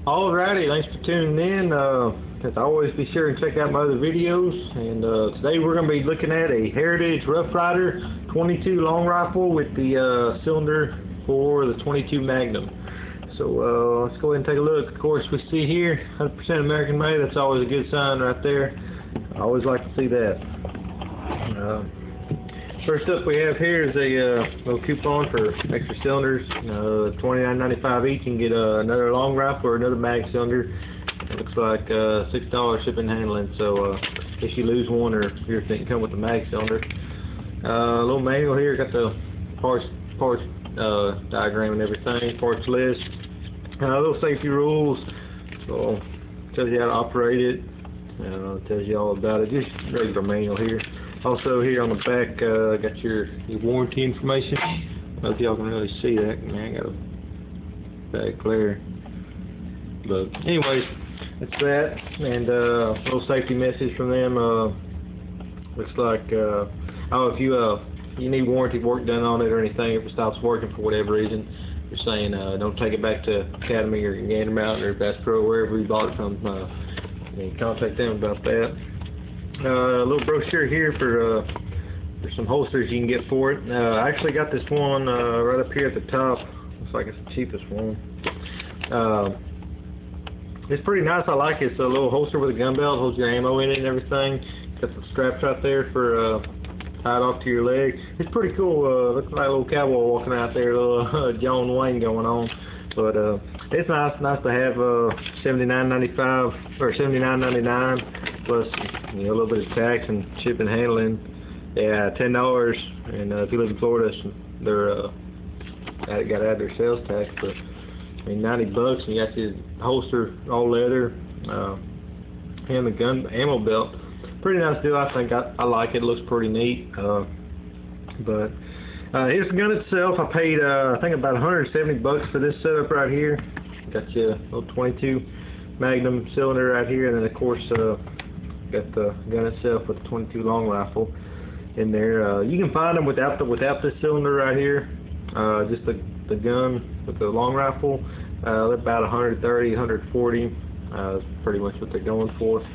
Alrighty, thanks for tuning in. As always, be sure and check out my other videos. And today we're going to be looking at a Heritage Rough Rider 22 long rifle with the cylinder for the 22 Magnum. So let's go ahead and take a look. Of course, we see here 100% American made. That's always a good sign right there. I always like to see that. First up we have here is a little coupon for extra cylinders, $29.95 each. You can get another long rifle or another mag cylinder. It looks like $6 shipping and handling, so if you lose one or your thing come with the mag cylinder. A little manual here, got the parts diagram and everything, parts list, little safety rules, so tells you how to operate it, tells you all about it, just regular manual here. Also here on the back, got your warranty information. I don't know if y'all can really see that. Man, I got a bad glare. But anyways, that's that. And a little safety message from them. Looks like, if you need warranty work done on it or anything, if it stops working for whatever reason, they're saying don't take it back to Academy or Gander Mountain or Bass Pro, wherever you bought it from. You contact them about that. A little brochure here for some holsters you can get for it. I actually got this one right up here at the top. Looks like it's the cheapest one. It's pretty nice. I like it. It's a little holster with a gun belt, holds your ammo in it and everything. Got the straps right there for tied off to your leg. It's pretty cool. Looks like a little cowboy walking out there, a little John Wayne going on. But it's nice to have $79.95 or $79.99 plus a little bit of tax and shipping and handling. Yeah, $10. And if you live in Florida, they're got to add their sales tax. But I mean, $90, and you got your holster all leather, and the gun ammo belt. Pretty nice deal. I think I like it. It looks pretty neat. But here's the gun itself. I paid I think about $170 for this setup right here. Got you a little 22 Magnum cylinder right here, and then of course got the gun itself with the 22 long rifle in there. You can find them without this cylinder right here. Just the gun with the long rifle. They're about $130, $140. That's pretty much what they're going for.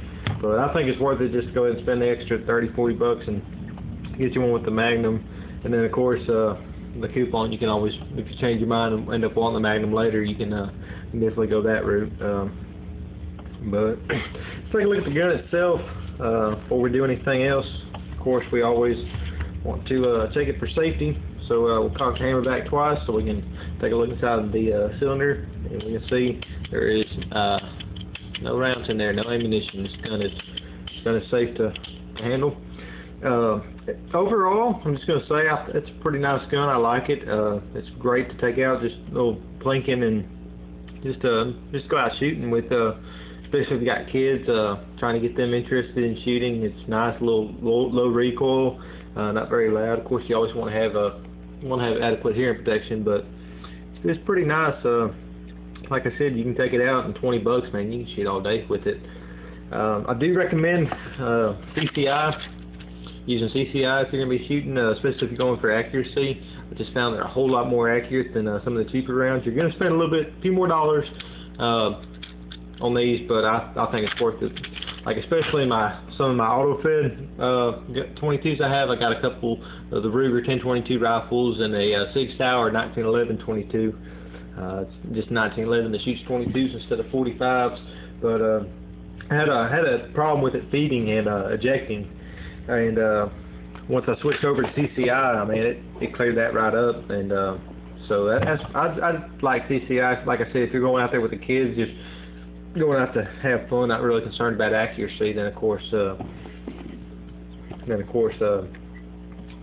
But I think it's worth it just to go ahead and spend the extra $30, $40 and get you one with the Magnum. And then of course the coupon, you can always, if you change your mind and end up wanting the Magnum later, you can definitely go that route. But let's take a look at the gun itself before we do anything else. Of course, we always want to check it for safety. So we'll cock the hammer back twice so we can take a look inside of the cylinder, and we can see there is no rounds in there, no ammunition. This gun is safe to handle. Overall, I'm just going to say it's a pretty nice gun. I like it. It's great to take out, just a little plinking and just go out shooting with. Especially if you got kids, trying to get them interested in shooting. It's nice, low recoil, not very loud. Of course, you always want to have adequate hearing protection, but it's pretty nice. Like I said, you can take it out in $20, man. You can shoot all day with it. I do recommend CCI. Using CCI if you're going to be shooting, especially if you're going for accuracy. I just found they're a whole lot more accurate than some of the cheaper rounds. You're going to spend a few more dollars on these, but I think it's worth it. Like especially some of my auto-fed 22s I have. I got a couple of the Ruger 1022 rifles and a Sig Sauer 1911 22. It's just 1911 that shoots 22s instead of 45s. But I had a problem with it feeding and ejecting. And once I switched over to CCI, I mean, it cleared that right up. And so I like CCI. Like I said, if you're going out there with the kids, just going out to have fun, not really concerned about accuracy, then of course some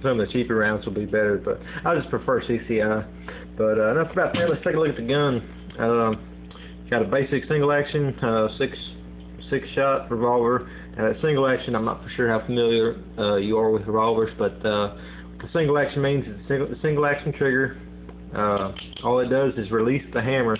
of the cheaper rounds will be better. But I just prefer CCI. But enough about that. Let's take a look at the gun. Got a basic single action, six shot revolver. Single action, I'm not for sure how familiar you are with revolvers, but the single action means it's a single action trigger. All it does is release the hammer.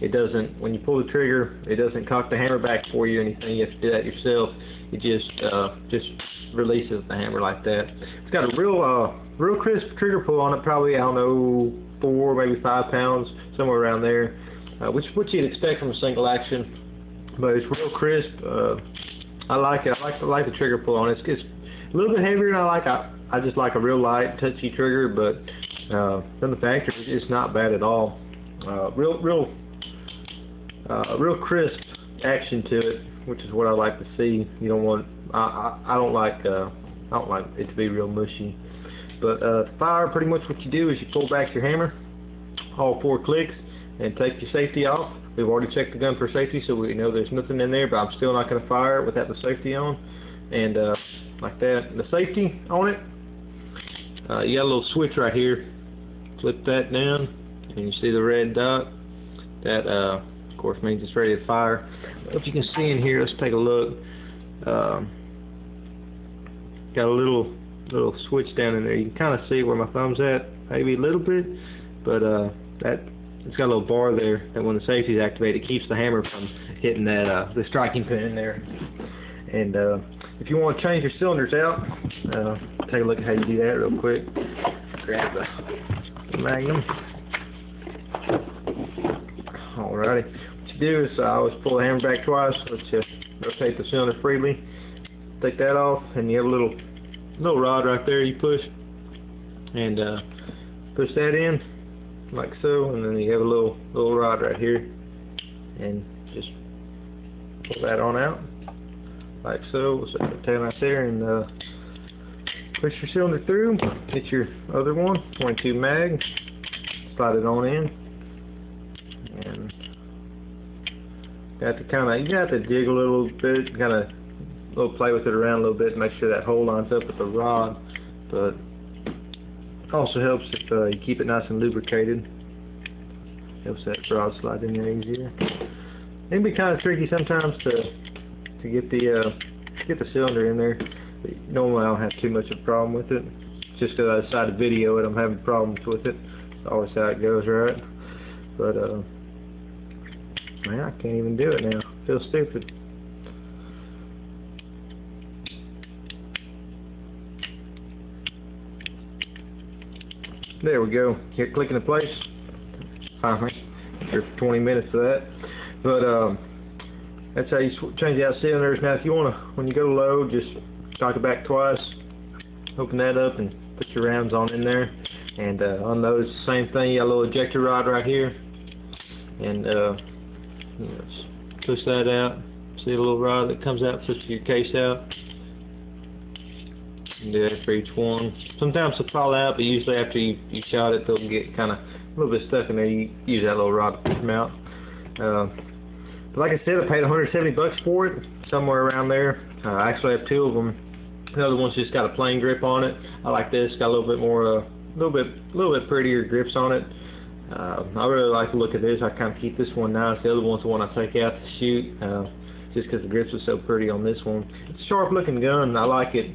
It doesn't, when you pull the trigger, it doesn't cock the hammer back for you or anything. You have to do that yourself. It just releases the hammer like that. It's got a real crisp trigger pull on it, probably, I don't know, 4, maybe 5 pounds, somewhere around there. which is what you'd expect from a single action, but it's real crisp. I like it. I like the trigger pull on it. It's a little bit heavier than I like. I just like a real light, touchy trigger, but from the factory, it's not bad at all. Real crisp action to it, which is what I like to see. You don't want. I don't like it to be real mushy. But fire, pretty much what you do is you pull back your hammer, all 4 clicks, and take your safety off. We've already checked the gun for safety, so we know there's nothing in there, but I'm still not going to fire it without the safety on. And like that. The safety on it, you got a little switch right here. Flip that down, and you see the red dot. That, of course, means it's ready to fire. If you can see in here, let's take a look. Got a little switch down in there. You can kind of see where my thumb's at, maybe a little bit, but it's got a little bar there that when the safety is activated, it keeps the hammer from hitting that the striking pin in there. And if you want to change your cylinders out, take a look at how you do that real quick. Grab the Magnum. Alrighty. What you do is I always pull the hammer back twice, let you rotate the cylinder freely. Take that off, and you have a little rod right there you push, and push that in like so, and then you have a little rod right here, and just pull that on out like so. So take it right there, and push your cylinder through. Get your other one, 22 mag, slide it on in, and you got to jiggle a little bit, kind of play with it around a little bit, and make sure that hole lines up with the rod. But it also helps if you keep it nice and lubricated. Helps that rod slide in there easier. It can be kind of tricky sometimes to get the cylinder in there. But normally I don't have too much of a problem with it. Just because I decided to video it, I'm having problems with it. It's always how it goes, right? But man, I can't even do it now. I feel stupid. There we go. Hit click into place. Finally, after 20 minutes of that. But that's how you change out cylinders. Now, if you want to, when you go to load, just cock it back twice. Open that up and put your rounds on in there. And on those, same thing. You got a little ejector rod right here, and just push that out. See a little rod that comes out, push your case out. And do that for each one. Sometimes they'll fall out, but usually after you shot it, they'll get kind of a little bit stuck in there. You use that little rod to push them out. But like I said, I paid $170 for it, somewhere around there. I actually have 2 of them. The other one's just got a plain grip on it. I like this. Got a little bit more, a little bit prettier grips on it. I really like the look of this. I kind of keep this one nice. The other one's the one I take out to shoot, just because the grips are so pretty on this one. It's a sharp-looking gun. I like it.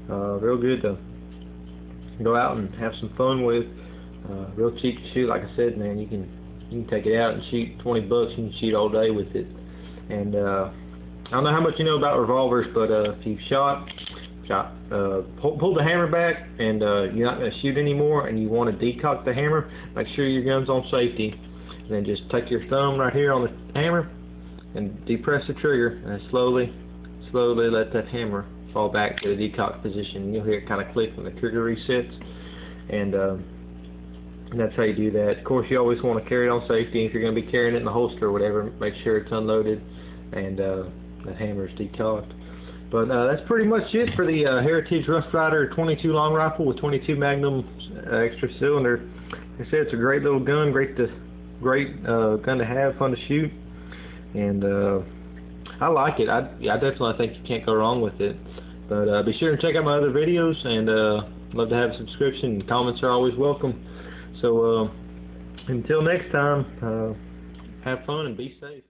Real good to go out and have some fun with. Real cheap to shoot. Like I said, man, you can take it out and shoot. $20, you can shoot all day with it. And I don't know how much you know about revolvers, but if you've pulled the hammer back and you're not going to shoot anymore, and you want to decock the hammer, make sure your gun's on safety. And then just take your thumb right here on the hammer and depress the trigger, and slowly let that hammer fall back to the decock position. You'll hear it kind of click when the trigger resets, and that's how you do that. Of course, you always want to carry it on safety. If you're going to be carrying it in the holster or whatever, make sure it's unloaded and that hammer is decocked. But that's pretty much it for the Heritage Rough Rider 22 long rifle with 22 Magnum extra cylinder. Like I said, it's a great little gun, great gun to have, fun to shoot, and I like it. I definitely think you can't go wrong with it. But be sure to check out my other videos, and love to have a subscription. Comments are always welcome. So until next time, have fun and be safe.